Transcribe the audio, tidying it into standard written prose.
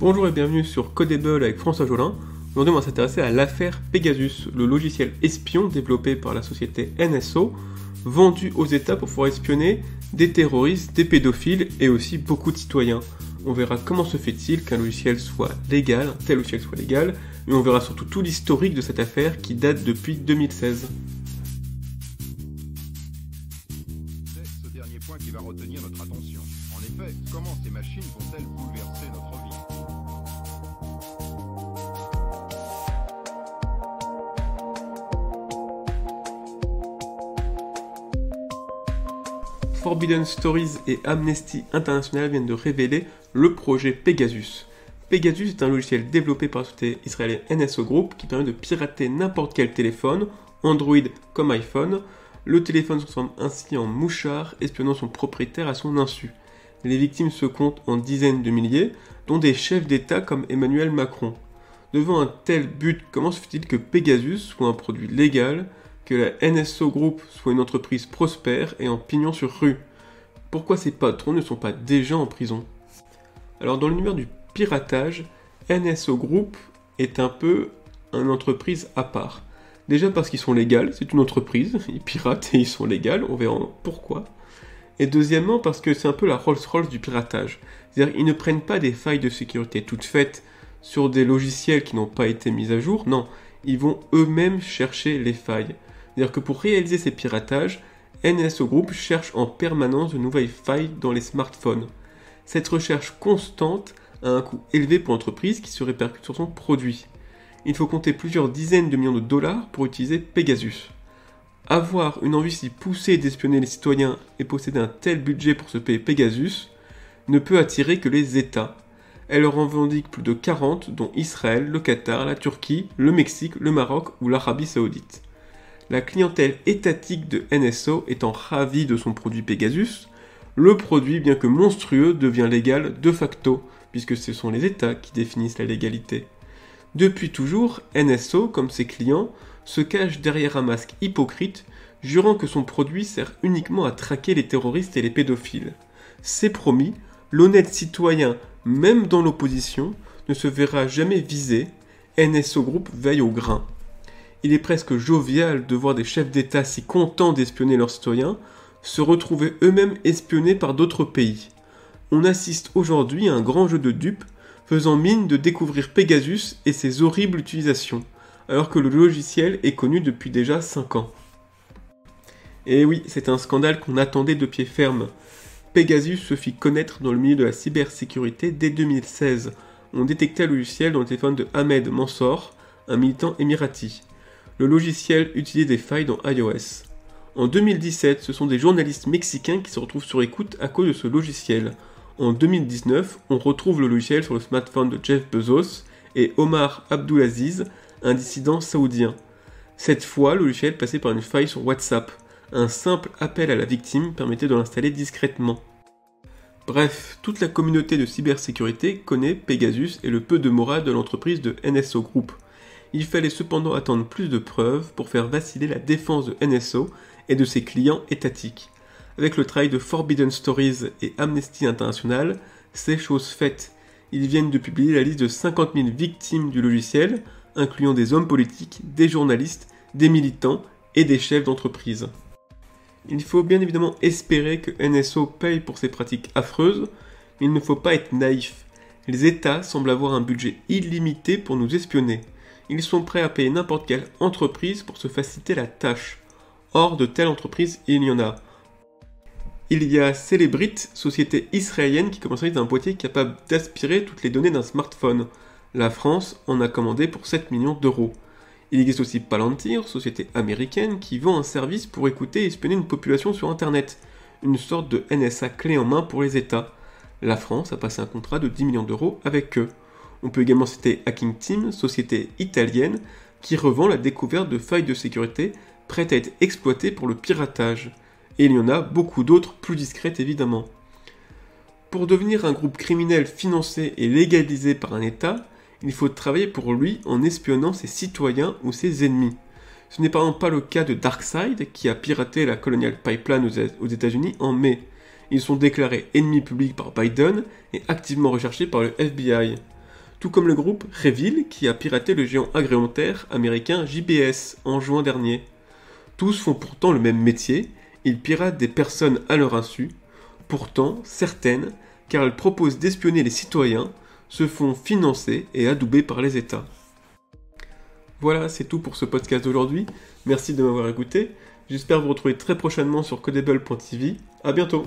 Bonjour et bienvenue sur Codable avec François Jolin. Aujourd'hui on va s'intéresser à l'affaire Pegasus, le logiciel espion développé par la société NSO, vendu aux États pour pouvoir espionner des terroristes, des pédophiles et aussi beaucoup de citoyens. On verra comment se fait-il qu'un logiciel soit légal, un tel logiciel soit légal, et on verra surtout tout l'historique de cette affaire qui date depuis 2016. C'est ce dernier point qui va retenir notre attention. En effet, comment ces machines vont-elles bouleverser notre vie ? Forbidden Stories et Amnesty International viennent de révéler le projet Pegasus. Pegasus est un logiciel développé par la société israélienne NSO Group qui permet de pirater n'importe quel téléphone, Android comme iPhone. Le téléphone se transforme ainsi en mouchard, espionnant son propriétaire à son insu. Les victimes se comptent en dizaines de milliers, dont des chefs d'État comme Emmanuel Macron. Devant un tel but, comment se fait-il que Pegasus soit un produit légal, que la NSO Group soit une entreprise prospère et en pignon sur rue? Pourquoi ses patrons ne sont pas déjà en prison? Alors dans l'univers du piratage, NSO Group est un peu une entreprise à part. Déjà parce qu'ils sont légaux, c'est une entreprise, ils piratent et ils sont légaux, on verra pourquoi. Et deuxièmement parce que c'est un peu la Rolls-Royce du piratage. C'est-à-dire ils ne prennent pas des failles de sécurité toutes faites sur des logiciels qui n'ont pas été mis à jour, non, ils vont eux-mêmes chercher les failles. C'est-à-dire que pour réaliser ces piratages, NSO Group cherche en permanence de nouvelles failles dans les smartphones. Cette recherche constante a un coût élevé pour l'entreprise qui se répercute sur son produit. Il faut compter plusieurs dizaines de millions de dollars pour utiliser Pegasus. Avoir une envie si poussée d'espionner les citoyens et posséder un tel budget pour se payer Pegasus ne peut attirer que les États. Elle en revendique plus de 40, dont Israël, le Qatar, la Turquie, le Mexique, le Maroc ou l'Arabie Saoudite. La clientèle étatique de NSO étant ravie de son produit Pegasus, le produit, bien que monstrueux, devient légal de facto, puisque ce sont les États qui définissent la légalité. Depuis toujours, NSO, comme ses clients, se cache derrière un masque hypocrite, jurant que son produit sert uniquement à traquer les terroristes et les pédophiles. C'est promis, l'honnête citoyen, même dans l'opposition, ne se verra jamais visé, NSO Group veille au grain. Il est presque jovial de voir des chefs d'État si contents d'espionner leurs citoyens se retrouver eux-mêmes espionnés par d'autres pays. On assiste aujourd'hui à un grand jeu de dupes, faisant mine de découvrir Pegasus et ses horribles utilisations, alors que le logiciel est connu depuis déjà 5 ans. Et oui, c'est un scandale qu'on attendait de pied ferme. Pegasus se fit connaître dans le milieu de la cybersécurité dès 2016. On détectait le logiciel dans le téléphone de Ahmed Mansour, un militant émirati. Le logiciel utilisait des failles dans iOS. En 2017, ce sont des journalistes mexicains qui se retrouvent sur écoute à cause de ce logiciel. En 2019, on retrouve le logiciel sur le smartphone de Jeff Bezos et Omar Abdulaziz, un dissident saoudien. Cette fois, le logiciel passait par une faille sur WhatsApp. Un simple appel à la victime permettait de l'installer discrètement. Bref, toute la communauté de cybersécurité connaît Pegasus et le peu de morale de l'entreprise de NSO Group. Il fallait cependant attendre plus de preuves pour faire vaciller la défense de NSO et de ses clients étatiques. Avec le travail de Forbidden Stories et Amnesty International, c'est chose faite. Ils viennent de publier la liste de 50 000 victimes du logiciel, incluant des hommes politiques, des journalistes, des militants et des chefs d'entreprise. Il faut bien évidemment espérer que NSO paye pour ces pratiques affreuses, mais il ne faut pas être naïf. Les États semblent avoir un budget illimité pour nous espionner. Ils sont prêts à payer n'importe quelle entreprise pour se faciliter la tâche. Or, de telles entreprises, il y en a. Il y a Celebrite, société israélienne qui commercialise un boîtier capable d'aspirer toutes les données d'un smartphone. La France en a commandé pour 7 millions d'euros. Il existe aussi Palantir, société américaine qui vend un service pour écouter et espionner une population sur Internet. Une sorte de NSA clé en main pour les États. La France a passé un contrat de 10 millions d'euros avec eux. On peut également citer Hacking Team, société italienne, qui revend la découverte de failles de sécurité prêtes à être exploitées pour le piratage. Et il y en a beaucoup d'autres plus discrètes évidemment. Pour devenir un groupe criminel financé et légalisé par un État, il faut travailler pour lui en espionnant ses citoyens ou ses ennemis. Ce n'est par exemple pas le cas de DarkSide qui a piraté la Colonial Pipeline aux États-Unis en mai. Ils sont déclarés ennemis publics par Biden et activement recherchés par le FBI. Tout comme le groupe Revil qui a piraté le géant agroalimentaire américain JBS en juin dernier. Tous font pourtant le même métier, ils piratent des personnes à leur insu. Pourtant, certaines, car elles proposent d'espionner les citoyens, se font financer et adouber par les États. Voilà, c'est tout pour ce podcast d'aujourd'hui. Merci de m'avoir écouté. J'espère vous retrouver très prochainement sur codable.tv. À bientôt.